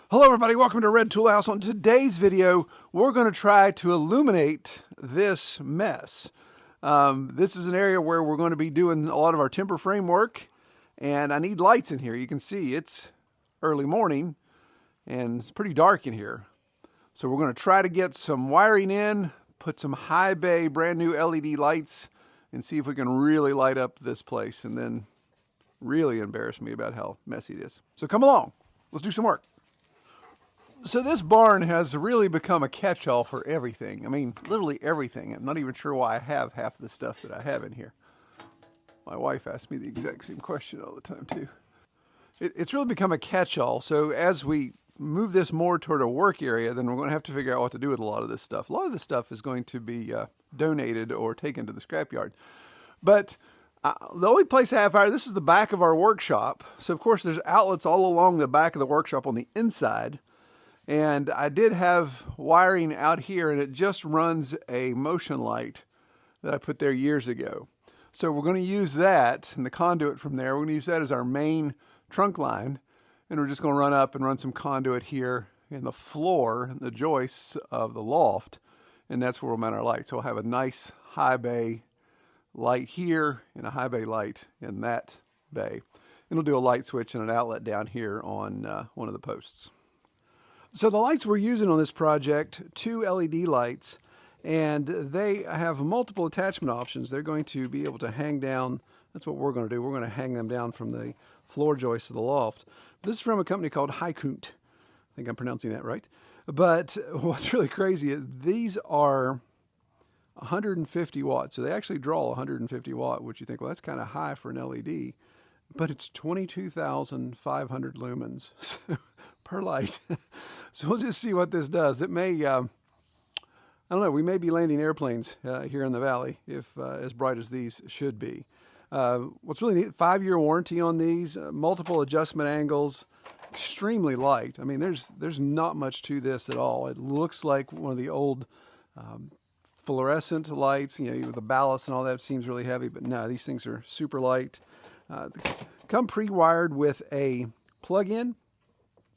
Hello everybody, welcome to Red Tool House. On today's video, we're going to try to illuminate this mess. This is an area where we're going to be doing a lot of our timber frame work, and I need lights in here. You can see it's early morning, and it's pretty dark in here. So we're going to try to get some wiring in, put some high bay brand new LED lights, and see if we can really light up this place, and then really embarrass me about how messy it is. So come along, let's do some work. So this barn has really become a catch-all for everything. I mean, literally everything. I'm not even sure why I have half the stuff that I have in here. My wife asks me the exact same question all the time, too. It's really become a catch-all. So as we move this more toward a work area, then we're going to have to figure out what to do with a lot of this stuff. A lot of this stuff is going to be donated or taken to the scrapyard. But the only place I have fire, this is the back of our workshop. So, of course, there's outlets all along the back of the workshop on the inside. And I did have wiring out here, and it just runs a motion light that I put there years ago. So we're going to use that and the conduit from there. We're going to use that as our main trunk line. And we're just going to run up and run some conduit here in the floor, the joists of the loft. And that's where we'll mount our light. So we'll have a nice high bay light here and a high bay light in that bay. And we'll do a light switch and an outlet down here on one of the posts. So the lights we're using on this project, 2 LED lights, and they have multiple attachment options. They're going to be able to hang down. That's what we're going to do. We're going to hang them down from the floor joists of the loft. This is from a company called Hykoont. I think I'm pronouncing that right. But what's really crazy is these are 150 watts. So they actually draw 150 watt, which you think, well, that's kind of high for an LED. But it's 22,500 lumens per light. So we'll just see what this does. It may, I don't know, we may be landing airplanes here in the valley if as bright as these should be. What's really neat, 5-year warranty on these, multiple adjustment angles, extremely light. I mean, there's not much to this at all. It looks like one of the old fluorescent lights, you know, with the ballast and all that. Seems really heavy, but no, these things are super light. Come pre-wired with a plug-in.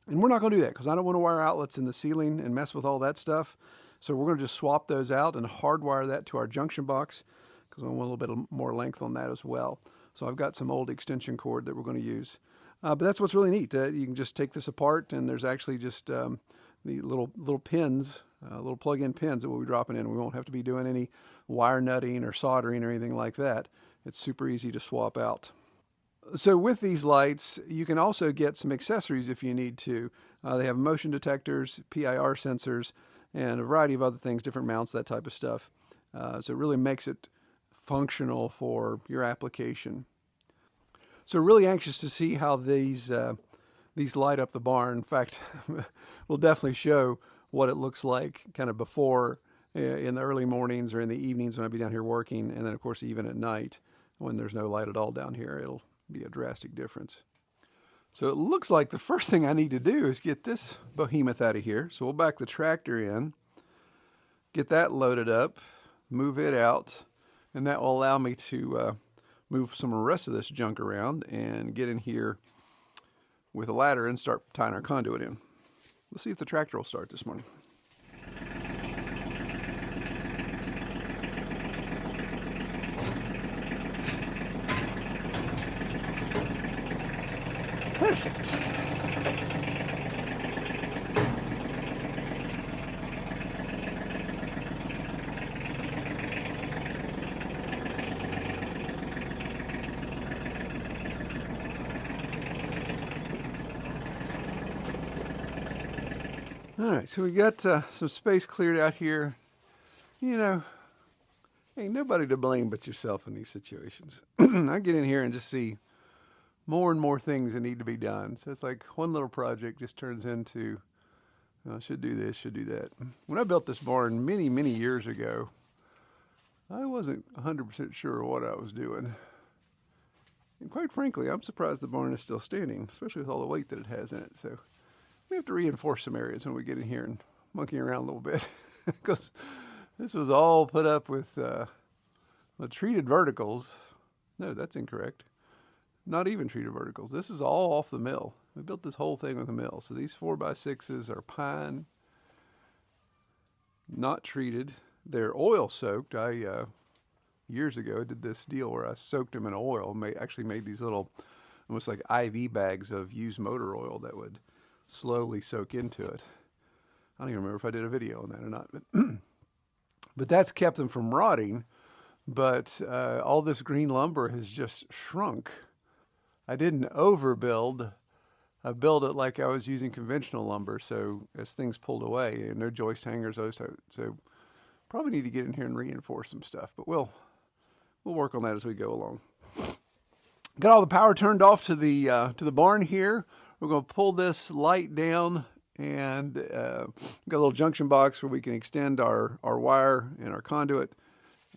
And we're not going to do that because I don't want to wire outlets in the ceiling and mess with all that stuff. So we're going to just swap those out and hardwire that to our junction box because I want a little bit more length on that as well. So I've got some old extension cord that we're going to use. But that's what's really neat. You can just take this apart, and there's actually just the little pins, little plug-in pins that we'll be dropping in. We won't have to be doing any wire nutting or soldering or anything like that. It's super easy to swap out. So with these lights, you can also get some accessories if you need to. They have motion detectors, PIR sensors, and a variety of other things, different mounts, that type of stuff. So it really makes it functional for your application. So really anxious to see how these light up the barn. In fact, we'll definitely show what it looks like kind of before in the early mornings or in the evenings when I'll be down here working, and then of course even at night when there's no light at all down here. It'll be a drastic difference. So it looks like the first thing I need to do is get this behemoth out of here. So we'll back the tractor in, get that loaded up, move it out, and that will allow me to move some of the rest of this junk around and get in here with a ladder and start tying our conduit in. Let's see if the tractor will start this morning. Perfect. All right, so we got some space cleared out here. You know, ain't nobody to blame but yourself in these situations. I get in here and just see more and more things that need to be done. So it's like one little project just turns into, should do this, should do that. When I built this barn many, many years ago, I wasn't 100% sure what I was doing. And quite frankly, I'm surprised the barn is still standing, especially with all the weight that it has in it. So we have to reinforce some areas when we get in here and monkey around a little bit because this was all put up with treated verticals. No, that's incorrect. Not even treated verticals. This is all off the mill. We built this whole thing with a mill. So these 4x6s are pine, not treated. They're oil soaked. I years ago did this deal where I soaked them in oil. Actually made these little, almost like IV bags of used motor oil that would slowly soak into it. I don't even remember if I did a video on that or not, but that's kept them from rotting. But all this green lumber has just shrunk. I didn't overbuild. I built it like I was using conventional lumber. So as things pulled away, no joist hangers, so probably need to get in here and reinforce some stuff. But we'll work on that as we go along. Got all the power turned off to the barn here. We're going to pull this light down, and got a little junction box where we can extend our wire and our conduit,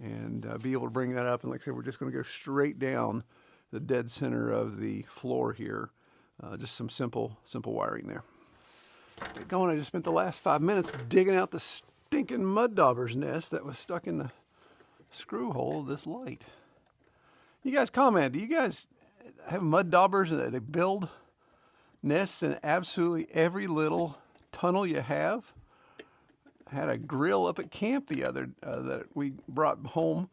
and be able to bring that up. And like I said, we're just going to go straight down the dead center of the floor here. Just some simple wiring there. Get going. I just spent the last 5 minutes digging out the stinking mud dauber's nest that was stuck in the screw hole of this light. You guys comment. Do you guys have mud daubers and they build nests in absolutely every little tunnel you have? I had a grill up at camp the other that we brought home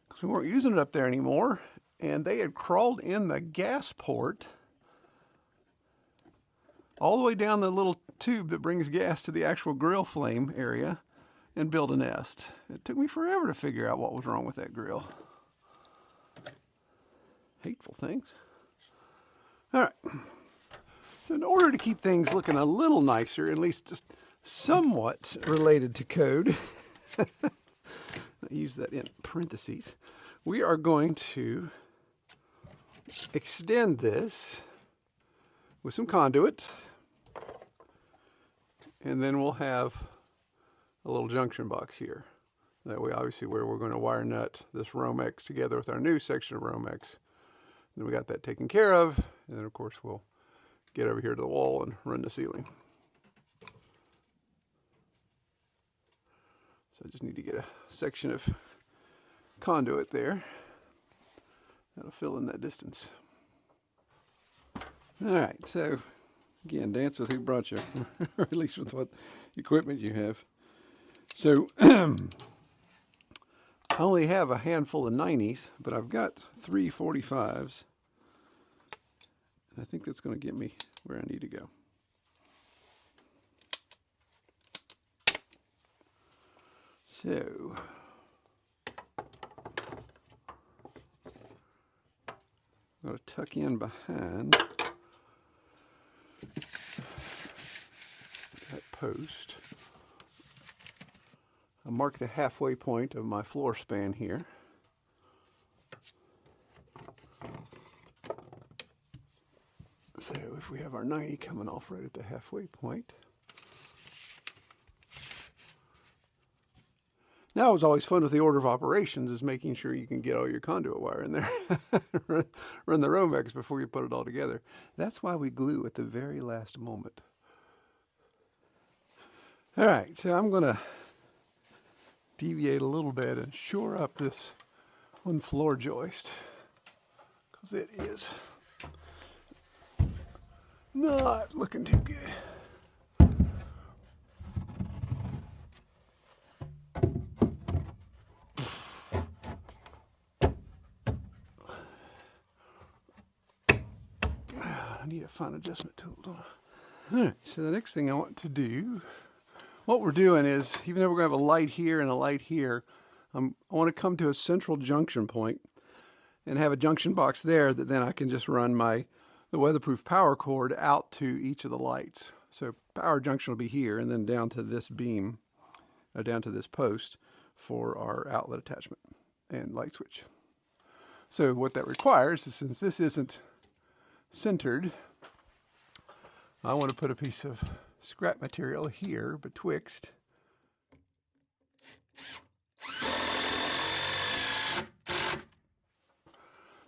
because we weren't using it up there anymore, and they had crawled in the gas port all the way down the little tube that brings gas to the actual grill flame area and build a nest. It took me forever to figure out what was wrong with that grill. Hateful things. All right. So in order to keep things looking a little nicer, at least just somewhat related to code, I use that in parentheses, we are going to extend this with some conduit, and then we'll have a little junction box here. That way, obviously, where we're going to wire nut this Romex together with our new section of Romex. Then we got that taken care of, and then of course we'll get over here to the wall and run the ceiling. So I just need to get a section of conduit there. That'll fill in that distance. All right, so again, dance with who brought you, or at least with what equipment you have. So I only have a handful of 90s, but I've got 3 45s. And I think that's going to get me where I need to go. So I'm going to tuck in behind that post. I'll mark the halfway point of my floor span here. So if we have our 90 coming off right at the halfway point. Now, what's always fun with the order of operations is making sure you can get all your conduit wire in there. Run the Romex before you put it all together. That's why we glue at the very last moment. All right, so I'm going to deviate a little bit and shore up this one floor joist, because it is not looking too good. I need a fine adjustment tool, don't I? All right, so the next thing I want to do, what we're doing is, even though we're going to have a light here and a light here, I want to come to a central junction point and have a junction box there that then I can just run the weatherproof power cord out to each of the lights. So power junction will be here, and then down to this beam, down to this post for our outlet attachment and light switch. So what that requires is, since this isn't centered, I want to put a piece of scrap material here betwixt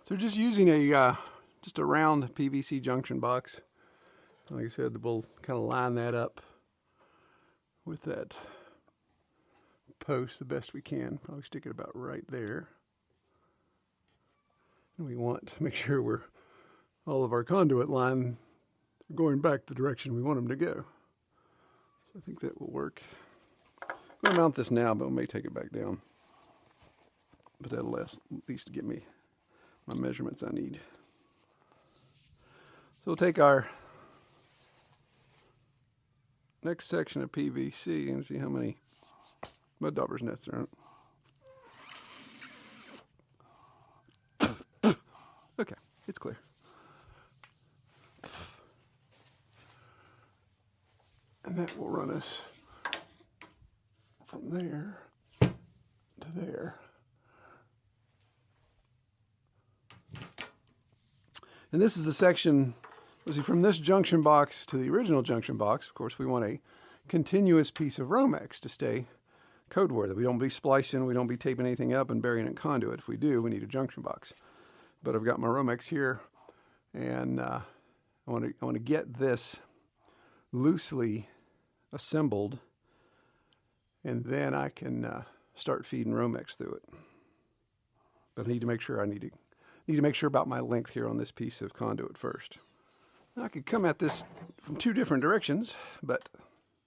so just using just a round PVC junction box. Like I said, we'll kind of line that up with that post the best we can. Probably stick it about right there. And we want to make sure all of our conduit line going back the direction we want them to go. So I think that will work. I'm going to mount this now, but I may take it back down. But that'll at least get me my measurements I need. So we'll take our next section of PVC and see how many mud dauber's nests there are. Okay, it's clear. And that will run us from there to there. And this is the section, see, from this junction box to the original junction box. Of course, we want a continuous piece of Romex to stay code worthy. We don't be splicing, we don't be taping anything up and burying it in conduit. If we do, we need a junction box. But I've got my Romex here, and I want to get this loosely assembled, and then I can start feeding Romex through it. But I need to make sure need to make sure about my length here on this piece of conduit first. Now, I could come at this from two different directions, but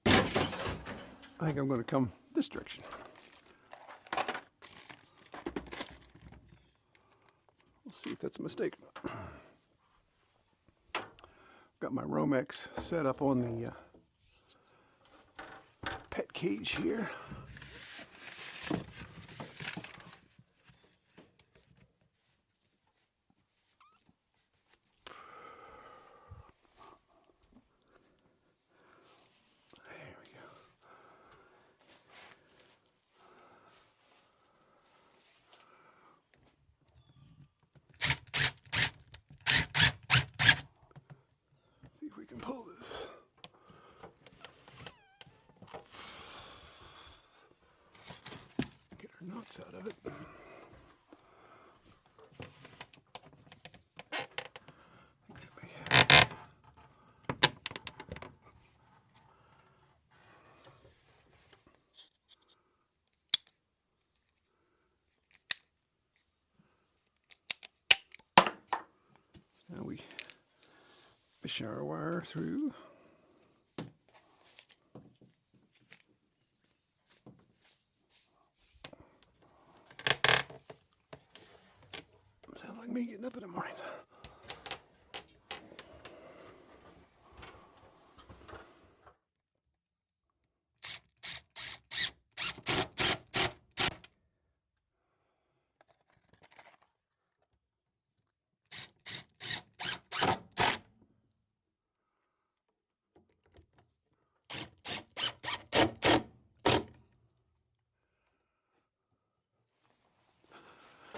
I think I'm going to come this direction. We'll see if that's a mistake or not. Got my Romex set up on the pet cage here. Pull this. Get our knots out of it. Now we fish our wire through. Sounds like me getting up in the morning.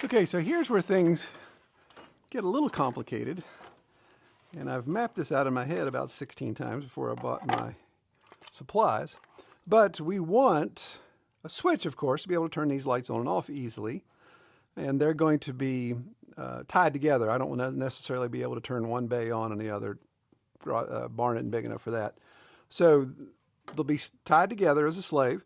Okay, so here's where things get a little complicated, and I've mapped this out in my head about 16 times before I bought my supplies. But we want a switch, of course, to be able to turn these lights on and off easily, and they're going to be tied together. I don't want to necessarily be able to turn one bay on and the other. Barn isn't big enough for that. So they'll be tied together as a slave,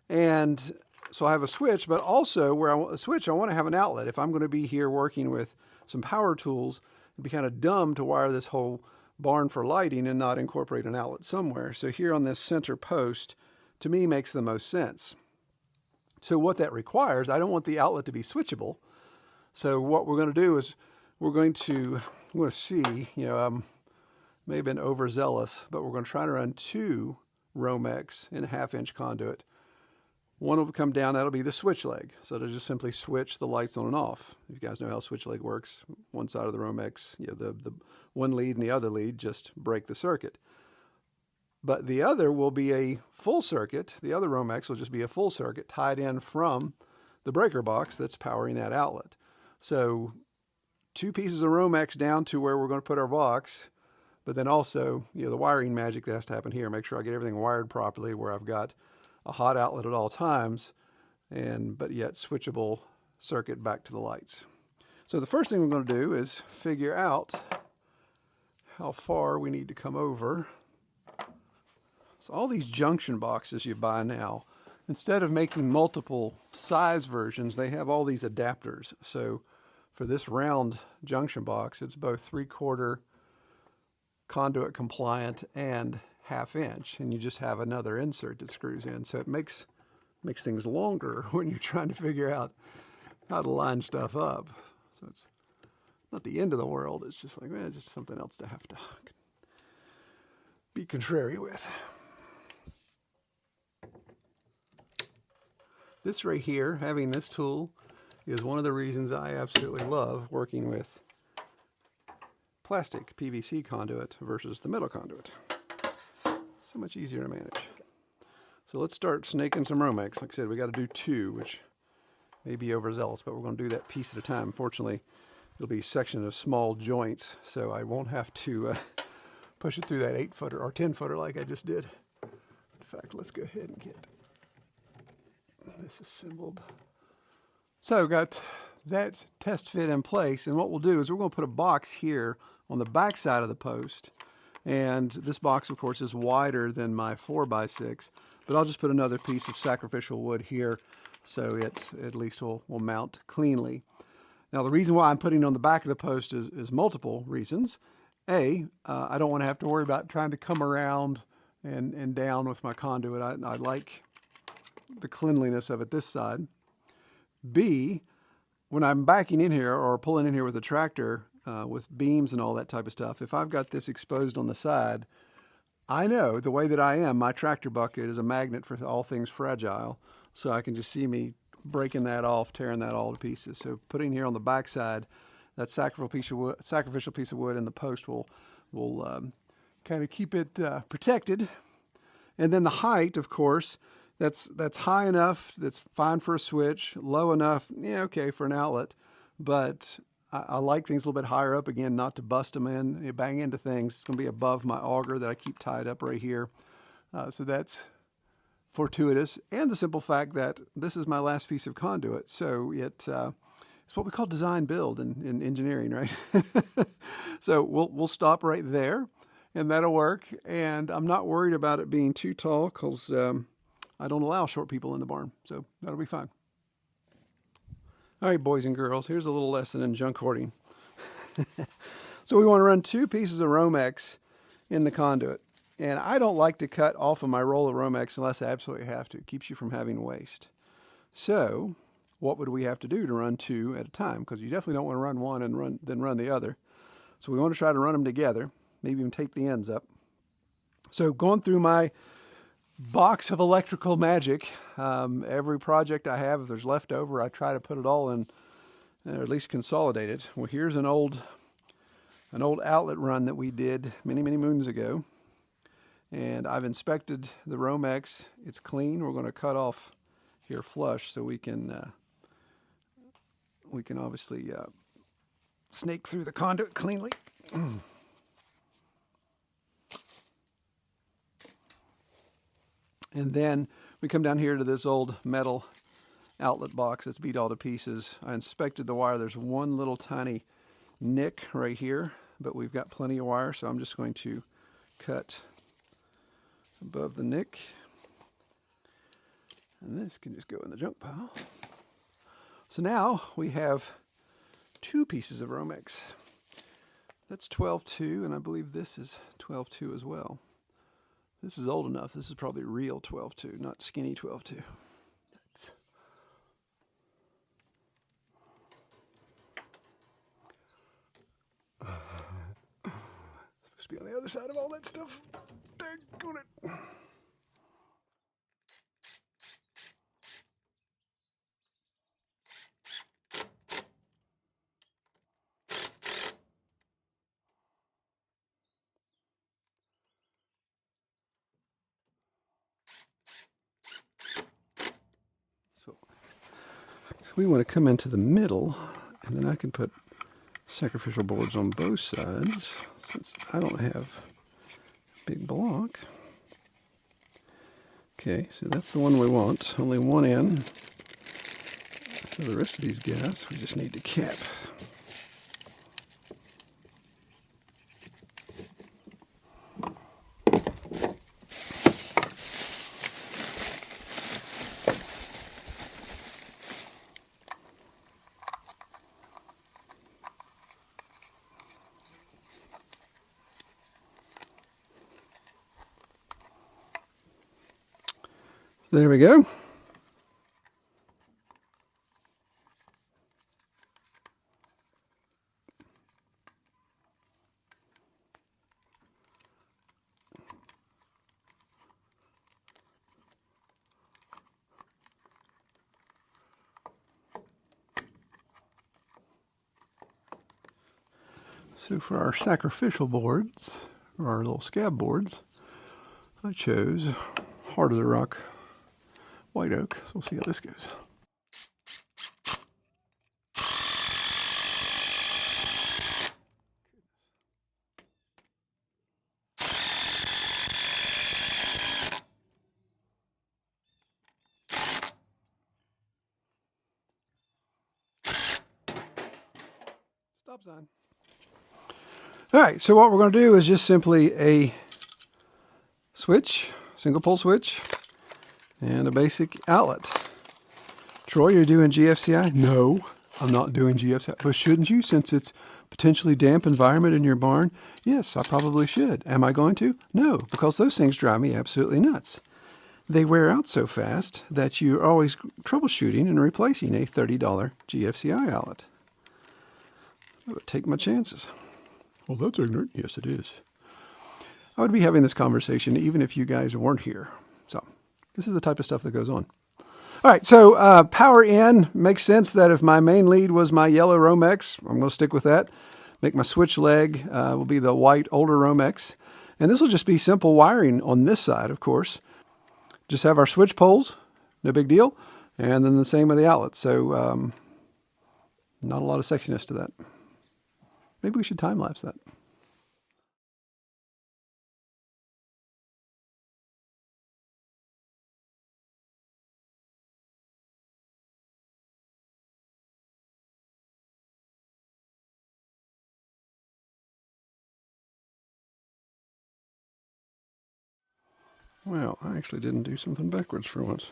and so I have a switch, but also where I want a switch, I want to have an outlet. If I'm going to be here working with some power tools, it'd be kind of dumb to wire this whole barn for lighting and not incorporate an outlet somewhere. So here on this center post, to me, makes the most sense. So what that requires, I don't want the outlet to be switchable. So what we're going to do is we're going to see, may have been overzealous, but we're going to try to run two Romex in a 1/2-inch conduit. One will come down, that'll be the switch leg. So it'll just simply switch the lights on and off. If you guys know how switch leg works, one side of the Romex, the one lead and the other lead just break the circuit. But the other will be a full circuit. The other Romex will just be a full circuit tied in from the breaker box that's powering that outlet. So two pieces of Romex down to where we're going to put our box, but then also, the wiring magic that has to happen here. Make sure I get everything wired properly where I've got a hot outlet at all times, but yet switchable circuit back to the lights. So the first thing we're going to do is figure out how far we need to come over. So all these junction boxes you buy now, instead of making multiple size versions, they have all these adapters. So for this round junction box, it's both 3/4 conduit compliant and 1/2 inch, and you just have another insert that screws in. So it makes things longer when you're trying to figure out how to line stuff up. So it's not the end of the world. It's just like, just something else to have to be contrary with. This right here, having this tool, is one of the reasons I absolutely love working with plastic PVC conduit versus the metal conduit. So much easier to manage. So let's start snaking some Romex. Like I said, we got to do 2, which may be overzealous, but we're going to do that piece at a time. Fortunately, it'll be sectioned of small joints, so I won't have to push it through that 8-footer or 10-footer like I just did. In fact, let's go ahead and get this assembled. So got that test fit in place, and what we'll do is we're going to put a box here on the back side of the post, and this box of course is wider than my 4x6, but I'll just put another piece of sacrificial wood here so it at least will mount cleanly. Now the reason why I'm putting it on the back of the post is multiple reasons. I don't want to have to worry about trying to come around and down with my conduit. I like the cleanliness of it this side. B, when I'm backing in here or pulling in here with a tractor with beams and all that type of stuff, if I've got this exposed on the side, I know the way that I am, my tractor bucket is a magnet for all things fragile, so I can just see me breaking that off, tearing that all to pieces. So putting here on the back side, that sacrificial piece of wood in the post will kind of keep it protected. And then the height, of course, that's high enough, that's fine for a switch, low enough, yeah, okay, for an outlet. But I like things a little bit higher up, again, not to bust them in, bang into things. It's going to be above my auger that I keep tied up right here. So that's fortuitous. And the simple fact that this is my last piece of conduit. So it's what we call design build in engineering, right? So we'll stop right there, and that'll work. And I'm not worried about it being too tall because I don't allow short people in the barn, so that'll be fine. All right, boys and girls, here's a little lesson in junk hoarding. So we want to run 2 pieces of Romex in the conduit. And I don't like to cut off of my roll of Romex unless I absolutely have to. It keeps you from having waste. So what would we have to do to run 2 at a time? Because you definitely don't want to run one and then run the other. So we want to try to run them together, maybe even tape the ends up. So going through my box of electrical magic, every project I have, if there's leftover, I try to put it all in, or at least consolidate it. Well, here's an old outlet run that we did many moons ago, and I've inspected the Romex. It's clean. We're going to cut off here flush so we can obviously snake through the conduit cleanly. And then we come down here to this old metal outlet box that's beat all to pieces. I inspected the wire. There's one little tiny nick right here, but we've got plenty of wire, so I'm just going to cut above the nick. And this can just go in the junk pile. So now we have 2 pieces of Romex. That's 12-2, and I believe this is 12-2 as well. This is old enough. This is probably real 12-2, not skinny 12-2. Supposed to be on the other side of all that stuff. Daggone it. So we want to come into the middle, and then I can put sacrificial boards on both sides since I don't have a big block. Okay, so that's the one we want. Only one in. So the rest of these guys we just need to cap. There we go. So for our sacrificial boards, or our little scab boards, I chose Heart of the Rock white oak. So we'll see how this goes. Stop sign. All right, so what we're going to do is just simply a switch, single pole switch, and a basic outlet. Troy, you're doing GFCI? No, I'm not doing GFCI. But shouldn't you, since it's potentially damp environment in your barn? Yes, I probably should. Am I going to? No, because those things drive me absolutely nuts. They wear out so fast that you're always troubleshooting and replacing a $30 GFCI outlet. I would take my chances. Well, that's ignorant. Yes, it is. I would be having this conversation even if you guys weren't here. So this is the type of stuff that goes on. All right, so power in makes sense that if my main lead was my yellow Romex, I'm going to stick with that. Make my switch leg will be the white older Romex. And this will just be simple wiring on this side, of course. Just have our switch poles, no big deal. And then the same with the outlets. So not a lot of sexiness to that. Maybe we should time-lapse that. Well, I actually didn't do something backwards for once.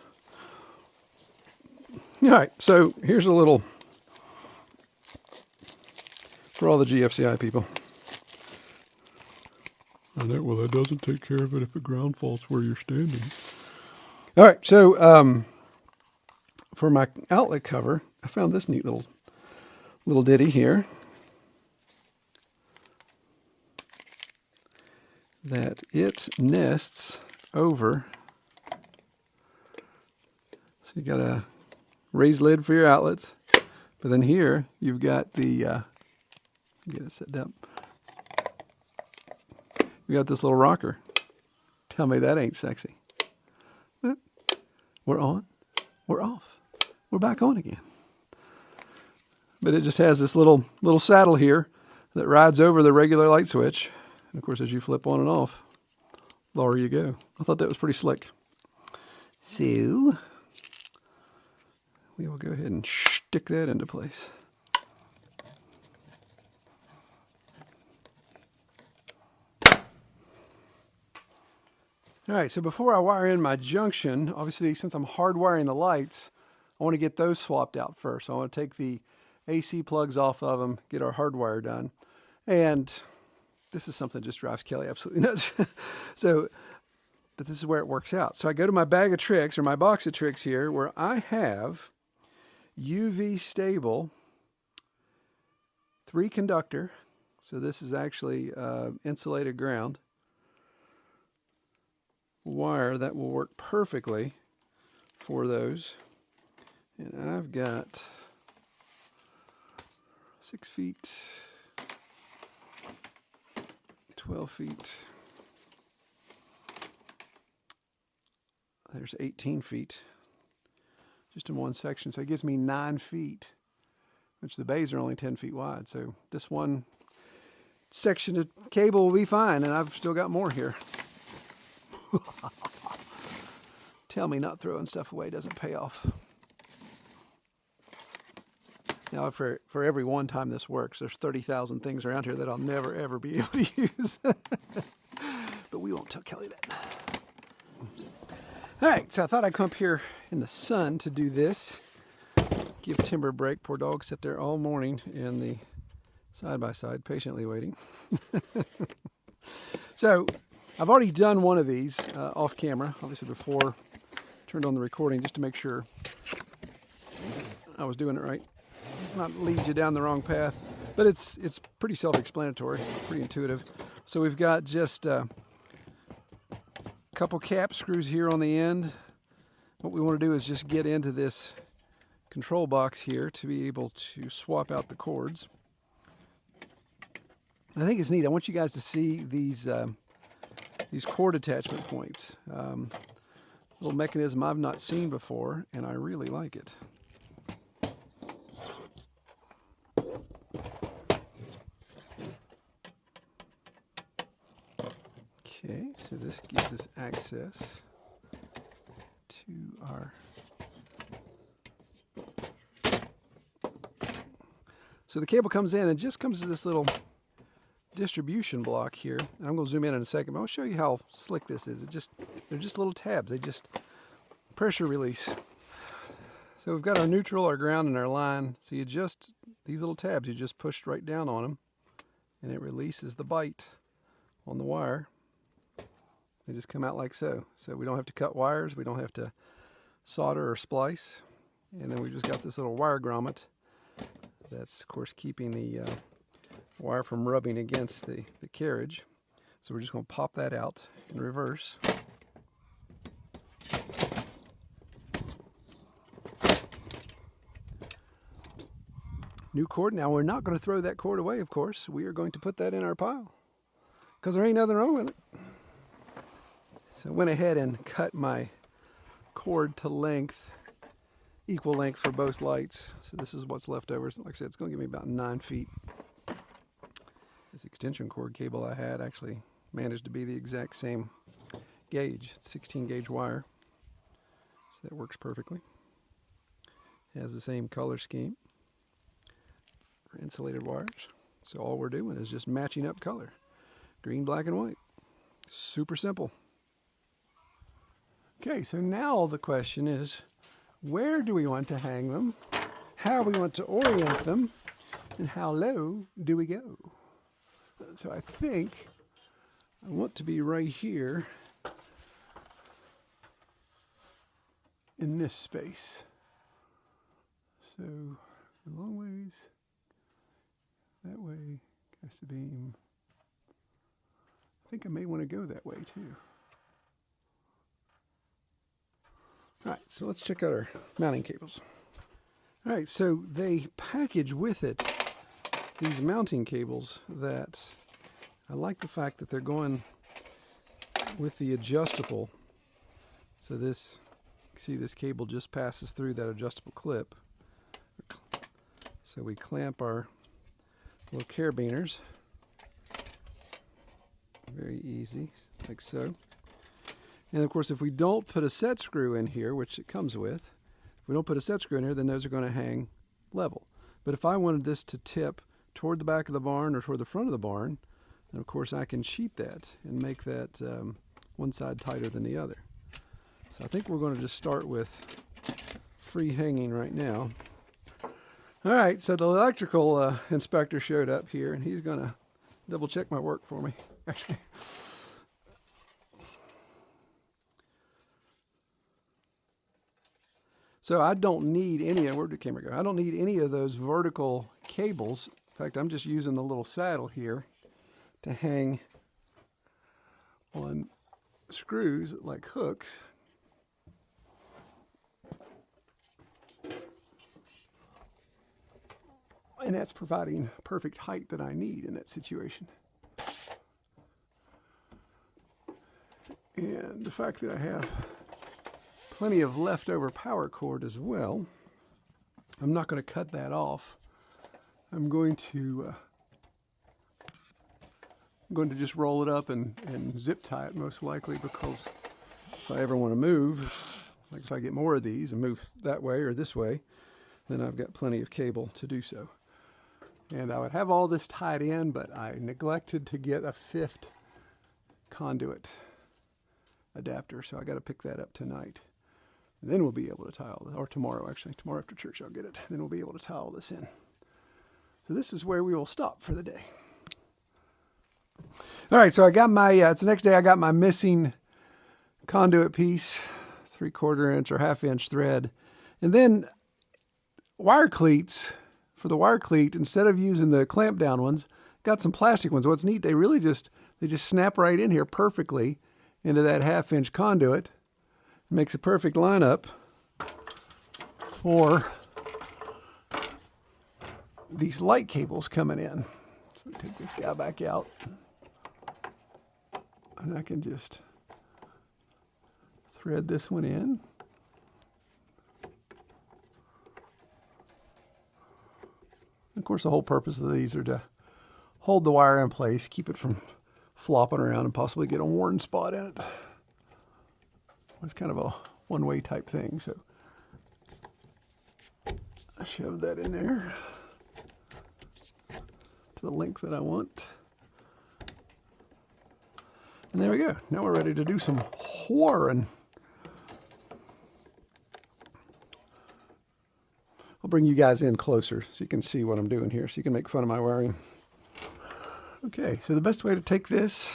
All right, so here's a little for all the GFCI people. Well, that doesn't take care of it if the ground faults where you're standing. All right, so for my outlet cover, I found this neat little ditty here that it nests over. So you got a raised lid for your outlets, but then here you've got the get it set down. We got this little rocker. Tell me that ain't sexy. We're on. We're off. We're back on again. But it just has this little saddle here that rides over the regular light switch. And of course, as you flip on and off, there you go. I thought that was pretty slick. So we will go ahead and stick that into place. All right, so before I wire in my junction, obviously since I'm hardwiring the lights, I want to get those swapped out first. So I want to take the AC plugs off of them, get our hardwire done. And this is something that just drives Kelly absolutely nuts. But this is where it works out. So I go to my bag of tricks, or my box of tricks here, where I have UV stable 3 conductor. So this is actually insulated ground wire that will work perfectly for those. And I've got 6 feet, 12 feet. There's 18 feet just in one section. So it gives me 9 feet, which the bays are only 10 feet wide. So this one section of cable will be fine, and I've still got more here. Tell me not throwing stuff away doesn't pay off. Now, for every one time this works, there's 30,000 things around here that I'll never, ever be able to use. But we won't tell Kelly that. All right, so I thought I'd come up here in the sun to do this. Give Timber a break. Poor dog sat there all morning in the side-by-side, patiently waiting. So I've already done one of these off camera, obviously before turned on the recording just to make sure I was doing it right. Not lead you down the wrong path, but it's pretty self-explanatory, pretty intuitive. So we've got just a couple cap screws here on the end. What we want to do is just get into this control box here to be able to swap out the cords. I think it's neat. I want you guys to see these cord attachment points. Little mechanism I've not seen before, and I really like it. Okay, so this gives us access to our... So the cable comes in and just comes to this little distribution block here. And I'm going to zoom in a second, but I'll show you how slick this is. They're just little tabs. They just pressure release. So we've got our neutral, our ground, and our line. So you just, these little tabs, you just push right down on them, and it releases the bite on the wire. They just come out like so. So we don't have to cut wires. We don't have to solder or splice. And then we've just got this little wire grommet that's, of course, keeping the wire from rubbing against the carriage. So we're just going to pop that out in reverse. New cord. Now we're not going to throw that cord away, of course. We are going to put that in our pile because there ain't nothing wrong with it. So I went ahead and cut my cord to length, equal length for both lights. So this is what's left over. Like I said, it's going to give me about 9 feet. This extension cord cable I had actually managed to be the exact same gauge. It's 16 gauge wire. So that works perfectly. It has the same color scheme for insulated wires. So all we're doing is just matching up color. Green, black, and white. Super simple. Okay, so now the question is, where do we want to hang them? How we want to orient them? And how low do we go? So I think I want to be right here in this space. So a long ways that way, cast the beam. I think I may want to go that way too. All right, so let's check out our mounting cables. All right, so they package with it these mounting cables that I like the fact that they're going with the adjustable. So this, see this cable just passes through that adjustable clip. So we clamp our little carabiners. Very easy, like so. And of course, if we don't put a set screw in here, which it comes with, if we don't put a set screw in here, then those are going to hang level. But if I wanted this to tip toward the back of the barn or toward the front of the barn, then of course I can sheet that and make that one side tighter than the other. So I think we're going to just start with free hanging right now. All right, so the electrical inspector showed up here, and he's going to double check my work for me. Actually. So I don't need any, where'd the camera go? I don't need any of those vertical cables. In fact, I'm just using the little saddle here to hang on screws like hooks. And that's providing perfect height that I need in that situation. And the fact that I have plenty of leftover power cord as well, I'm not going to cut that off. I'm going to just roll it up and zip tie it most likely, because if I ever want to move, like if I get more of these and move that way or this way, then I've got plenty of cable to do so. And I would have all this tied in, but I neglected to get a 5th conduit adapter, so I got to pick that up tonight. And then we'll be able to tie all this, or tomorrow actually. Tomorrow after church I'll get it. Then we'll be able to tie all this in. So this is where we will stop for the day. All right, so I got my, it's the next day, I got my missing conduit piece 3/4 inch or 1/2 inch thread. And then wire cleats, for the wire cleat, instead of using the clamp down ones, got some plastic ones. What's neat, they just snap right in here perfectly into that 1/2 inch conduit. It makes a perfect lineup for these light cables coming in. So take this guy back out, and I can just thread this one in. Of course, the whole purpose of these are to hold the wire in place, keep it from flopping around and possibly get a worn spot in it. It's kind of a one-way type thing, so I shove that in there to the length that I want. And there we go. Now we're ready to do some wiring. I'll bring you guys in closer so you can see what I'm doing here, so you can make fun of my wiring. Okay, so the best way to take this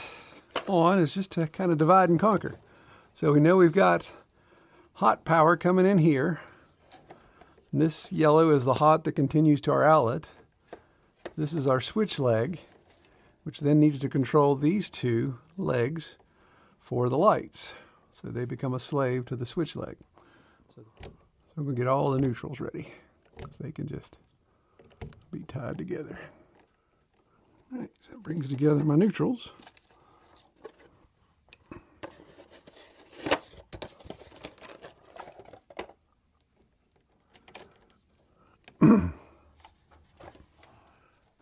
on is just to kind of divide and conquer. So we know we've got hot power coming in here. And this yellow is the hot that continues to our outlet. This is our switch leg, which then needs to control these two legs for the lights. So they become a slave to the switch leg. So we're going to get all the neutrals ready, so they can just be tied together. All right, so that brings together my neutrals.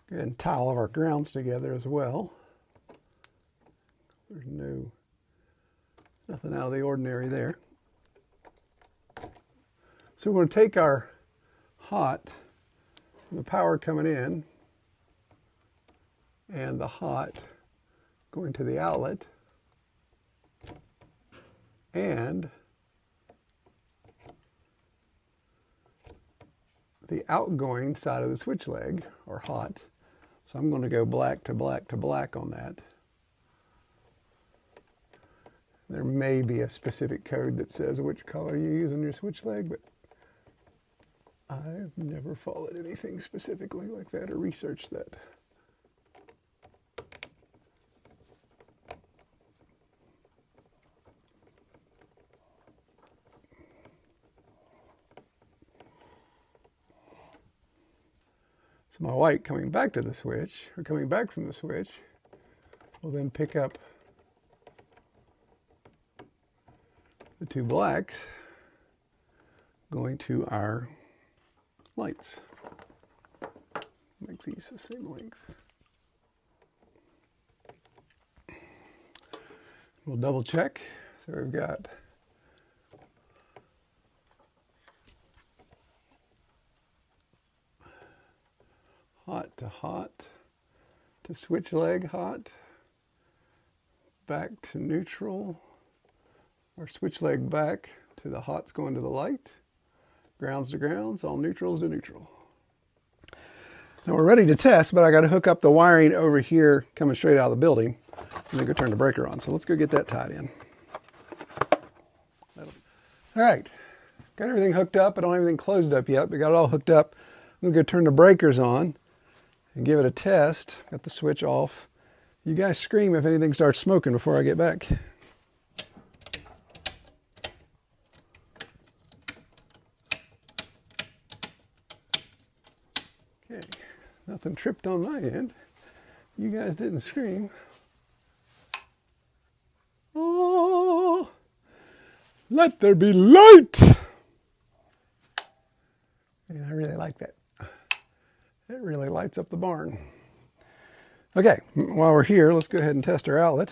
Go ahead and tie all of our grounds together as well. There's nothing out of the ordinary there. So we're going to take our hot, the power coming in, and the hot going to the outlet, and the outgoing side of the switch leg, or hot. So I'm going to go black to black to black on that. There may be a specific code that says which color you use on your switch leg, but I've never followed anything specifically like that or researched that. So my white coming back to the switch, or coming back from the switch, will then pick up the two blacks going to our lights. Make these the same length. We'll double check. So we've got hot to switch leg hot, back to neutral, or switch leg back to the hots going to the light, grounds to grounds, all neutrals to neutral. Now we're ready to test, but I got to hook up the wiring over here coming straight out of the building and then go turn the breaker on. So let's go get that tied in. All right, got everything hooked up. I don't have everything closed up yet, but got it all hooked up. I'm gonna go turn the breakers on and give it a test. Got the switch off. You guys scream if anything starts smoking before I get back. Okay, nothing tripped on my end. You guys didn't scream. Oh, let there be light! And I really like that. It really lights up the barn. Okay, while we're here, let's go ahead and test our outlet.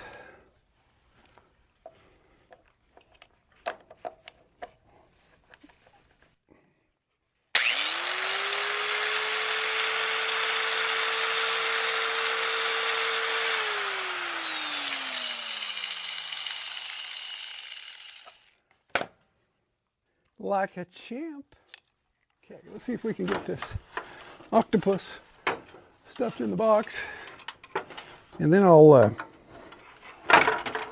Like a champ. Okay, let's see if we can get this octopus stuffed in the box, and then I'll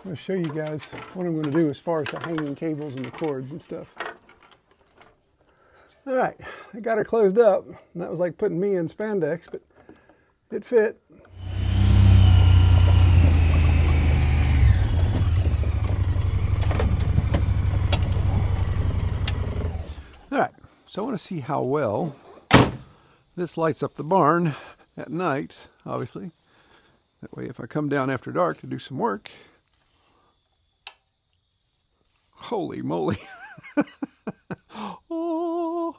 I'm going to show you guys what I'm going to do as far as the hanging cables and the cords and stuff. All right, I got her closed up. And that was like putting me in spandex, but it fit. All right, so I want to see how well this lights up the barn at night, obviously. That way if I come down after dark to do some work, holy moly. Oh,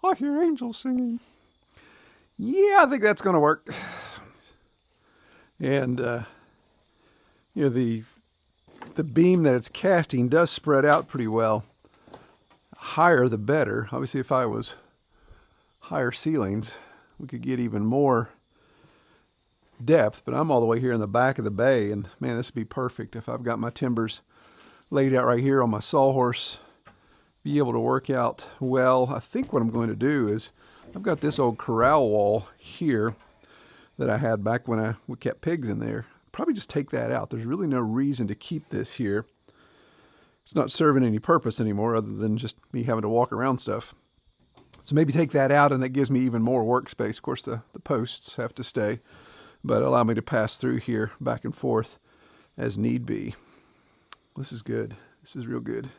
I hear angels singing. Yeah, I think that's going to work. And, you know, the beam that it's casting does spread out pretty well. Higher the better. Obviously, if I was higher ceilings, we could get even more depth, but I'm all the way here in the back of the bay, and man, this would be perfect if I've got my timbers laid out right here on my sawhorse, be able to work out well. I think what I'm going to do is I've got this old corral wall here that I had back when we kept pigs in there. Probably just take that out. There's really no reason to keep this here. It's not serving any purpose anymore other than just me having to walk around stuff. So maybe take that out, and that gives me even more workspace. Of course, the posts have to stay, but allow me to pass through here back and forth as need be. This is good. This is real good.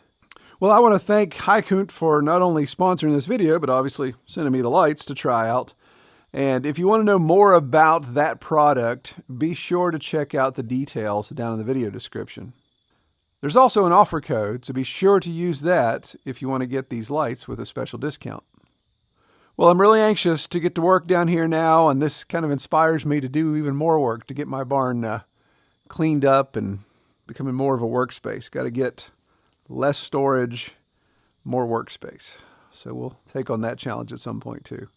Well, I want to thank Hykoont for not only sponsoring this video, but obviously sending me the lights to try out. And if you want to know more about that product, be sure to check out the details down in the video description. There's also an offer code, so be sure to use that if you want to get these lights with a special discount. Well, I'm really anxious to get to work down here now, and this kind of inspires me to do even more work to get my barn cleaned up and becoming more of a workspace. Got to get less storage, more workspace. So we'll take on that challenge at some point too.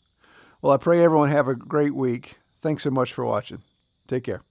Well, I pray everyone have a great week. Thanks so much for watching. Take care.